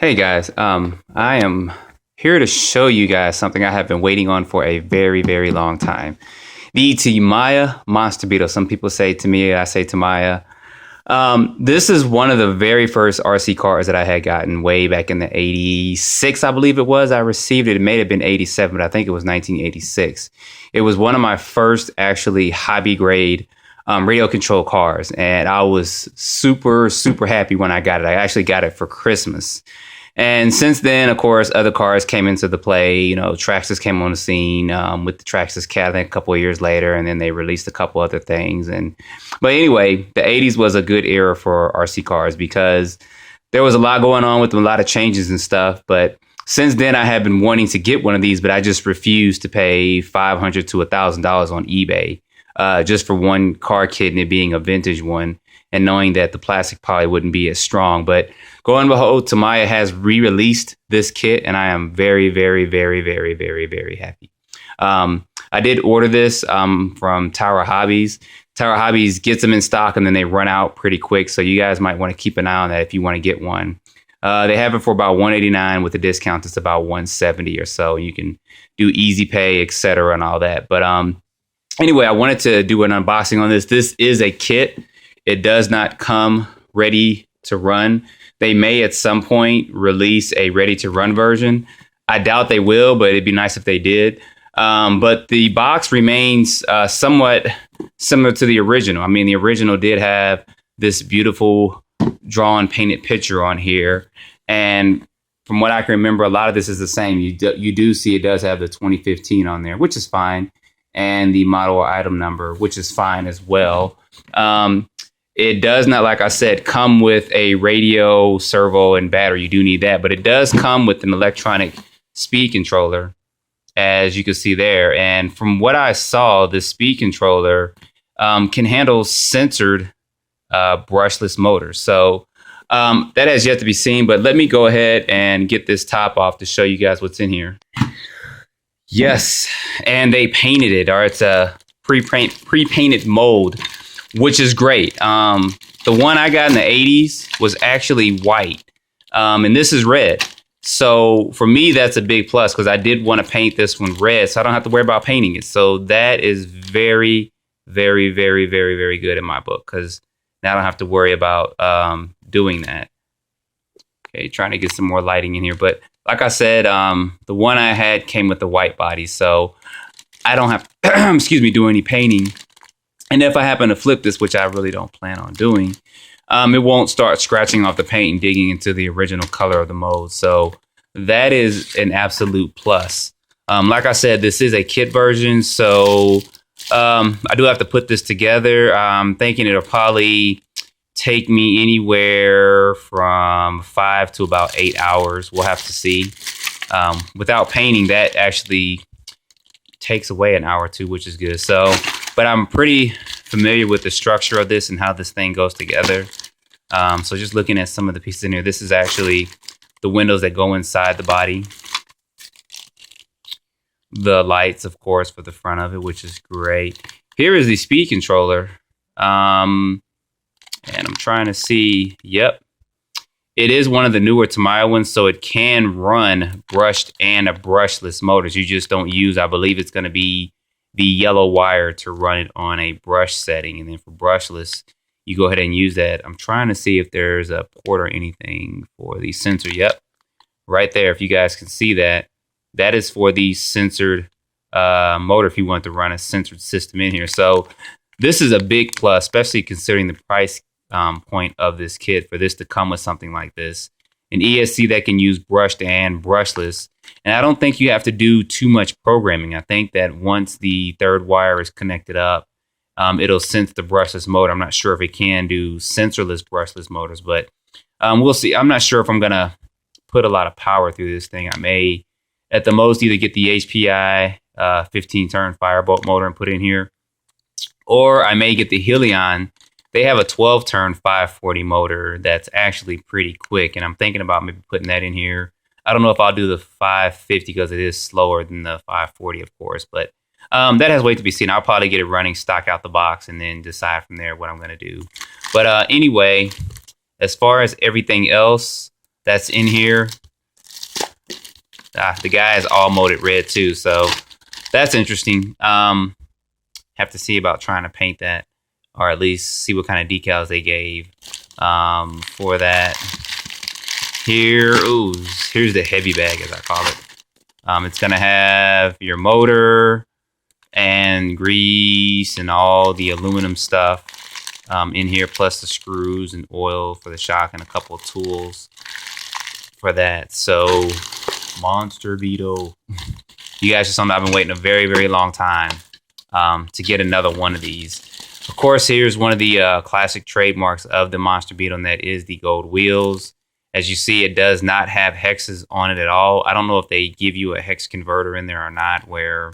Hey guys, I am here to show you guys something I have been waiting on for a very, very long time. The Tamiya Monster Beetle. Some people say Tamiya, I say Tamiya. This is one of the very first RC cars that I had gotten way back in the 86, I believe it was. I received it. It may have been 87, but I think it was 1986. It was one of my first actually hobby grade radio control cars. And I was super, super happy when I got it. I actually got it for Christmas. And since then, of course, other cars came into the play. You know, Traxxas came on the scene with the Traxxas Cat, I think a couple of years later, and then they released a couple other things. But anyway, the 80s was a good era for RC cars because there was a lot going on with them, a lot of changes and stuff. But since then, I have been wanting to get one of these, but I just refused to pay $500 to $1,000 on eBay just for one car kit and it being a vintage one, and knowing that the plastic probably wouldn't be as strong. But lo and behold, Tamiya has re-released this kit, and I am very, very, very, very, very, very happy. I did order this from Tower Hobbies. Tower Hobbies gets them in stock, and then they run out pretty quick, so you guys might want to keep an eye on that if you want to get one. They have it for about $189 with a discount. It's about $170 or so. You can do easy pay, etc., and all that. But anyway, I wanted to do an unboxing on this. This is a kit. It does not come ready to run. They may at some point release a ready to run version. I doubt they will, but it'd be nice if they did. But the box remains somewhat similar to the original. I mean, the original did have this beautiful drawn painted picture on here. And from what I can remember, a lot of this is the same. You do see it does have the 2015 on there, which is fine. And the model or item number, which is fine as well. It does not, like I said, come with a radio, servo, and battery. You do need that, but it does come with an electronic speed controller, as you can see there. And from what I saw, the speed controller can handle censored brushless motors. So that has yet to be seen, but let me go ahead and get this top off to show you guys what's in here. Yes, and they painted it, or it's a pre-painted mold, which is great. The one I got in the 80s was actually white, and this is red. So for me, that's a big plus because I did want to paint this one red, so I don't have to worry about painting it. So that is very, very, very, very, very good in my book because now I don't have to worry about doing that. Okay, trying to get some more lighting in here, but like I said, the one I had came with the white body, so I don't have to, excuse me, do any painting. And if I happen to flip this, which I really don't plan on doing, it won't start scratching off the paint and digging into the original color of the mold. So that is an absolute plus. Like I said, this is a kit version, so I do have to put this together. I'm thinking it'll probably take me anywhere from 5 to about 8 hours. We'll have to see. Without painting, that actually takes away an hour or two, which is good. So, but I'm pretty familiar with the structure of this and how this thing goes together. So just looking at some of the pieces in here, this is actually the windows that go inside the body. The lights, of course, for the front of it, which is great. Here is the speed controller. And I'm trying to see, yep. It is one of the newer Tamiya ones, so it can run brushed and a brushless motors. You just don't use, I believe it's going to be the yellow wire to run it on a brush setting. And then for brushless, you go ahead and use that. I'm trying to see if there's a port or anything for the sensor. Yep, right there, if you guys can see that. That is for the censored motor if you want to run a censored system in here. So this is a big plus, especially considering the price point of this kit for this to come with something like this. An ESC that can use brushed and brushless. And I don't think you have to do too much programming. I think that once the third wire is connected up, it'll sense the brushless motor. I'm not sure if it can do sensorless brushless motors, but we'll see. I'm not sure if I'm going to put a lot of power through this thing. I may, at the most, either get the HPI 15-turn firebolt motor and put it in here, or I may get the Helion. They have a 12-turn 540 motor that's actually pretty quick, and I'm thinking about maybe putting that in here. I don't know if I'll do the 550 because it is slower than the 540, of course, but that has yet to be seen. I'll probably get it running stock out the box and then decide from there what I'm going to do. But anyway, as far as everything else, that's in here. The guy is all molded red too, so that's interesting. Have to see about trying to paint that, or at least see what kind of decals they gave for that. Here's the heavy bag, as I call it. It's gonna have your motor and grease and all the aluminum stuff in here, plus the screws and oil for the shock and a couple of tools for that. So, Monster Beetle. You guys just don't know, I've been waiting a very, very long time to get another one of these. Of course, here's one of the classic trademarks of the Monster Beetle, and that is the gold wheels. As you see, it does not have hexes on it at all. I don't know if they give you a hex converter in there or not, where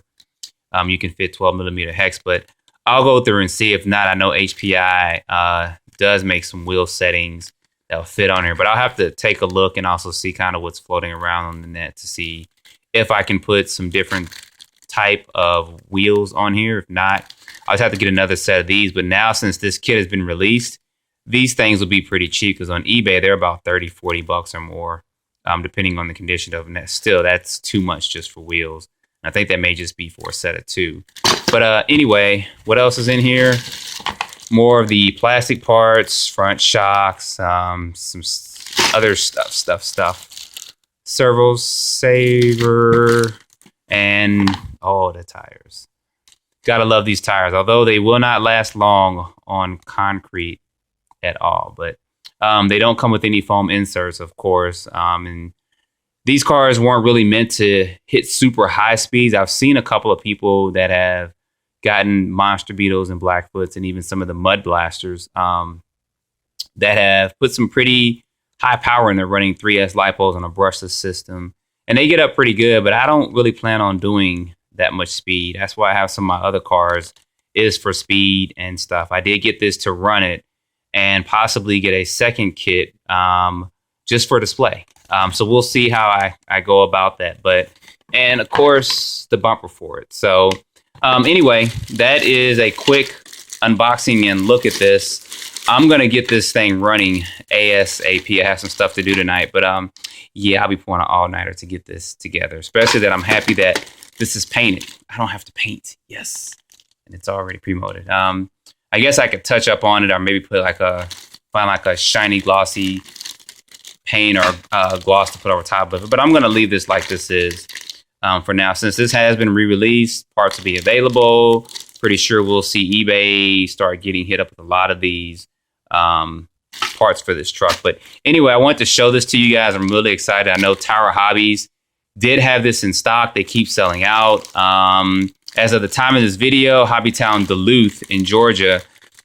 you can fit 12 millimeter hex, but I'll go through and see. If not, I know HPI does make some wheel settings that'll fit on here, but I'll have to take a look and also see kind of what's floating around on the net to see if I can put some different type of wheels on here. If not, I'll just have to get another set of these. But now, since this kit has been released, these things will be pretty cheap, because on eBay they're about 30-40 bucks or more, depending on the condition of them. Still, that's too much just for wheels. And I think that may just be for a set of two. But anyway, what else is in here? More of the plastic parts, front shocks, some other stuff. Servo saver, and the tires. Gotta love these tires, although they will not last long on concrete at all. But they don't come with any foam inserts, of course. And these cars weren't really meant to hit super high speeds. I've seen a couple of people that have gotten Monster Beetles and Blackfoots, and even some of the Mud Blasters that have put some pretty high power in. They're running 3S lipos on a brushless system, and they get up pretty good, but I don't really plan on doing that much speed. That's why I have some of my other cars is for speed and stuff. I did get this to run it and possibly get a second kit just for display. So we'll see how I go about that. And of course, the bumper for it. So anyway, that is a quick unboxing and look at this. I'm going to get this thing running ASAP. I have some stuff to do tonight, but yeah, I'll be pulling an all-nighter to get this together, especially that I'm happy that this is painted. I don't have to paint. Yes. And it's already pre-molded. I guess I could touch up on it, or maybe put find like a shiny glossy paint or gloss to put over top of it. But I'm going to leave this like this is for now. Since this has been re-released, parts will be available. Pretty sure we'll see eBay start getting hit up with a lot of these parts for this truck. But anyway, I wanted to show this to you guys. I'm really excited. I know Tower Hobbies did have this in stock. They keep selling out. As of the time of this video, Hobbytown Duluth in Georgia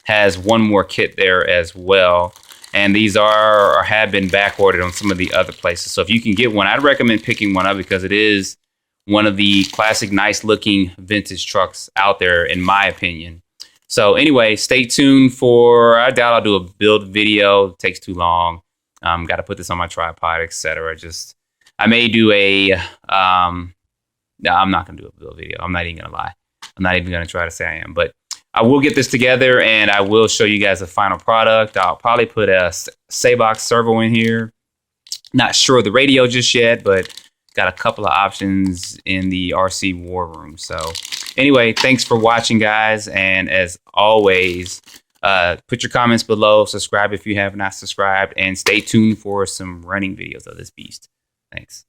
has one more kit there as well. And these are or have been back ordered on some of the other places. So if you can get one, I'd recommend picking one up, because it is one of the classic, nice looking vintage trucks out there, in my opinion. So anyway, stay tuned for, I doubt I'll do a build video. It takes too long. Got to put this on my tripod, etc. I may do no, I'm not going to do a build video. I'm not even going to lie. I'm not even going to try to say I am. But I will get this together, and I will show you guys the final product. I'll probably put a Sabox servo in here. Not sure of the radio just yet, but got a couple of options in the RC War Room. So anyway, thanks for watching, guys. And as always, put your comments below. Subscribe if you have not subscribed. And stay tuned for some running videos of this beast. Thanks.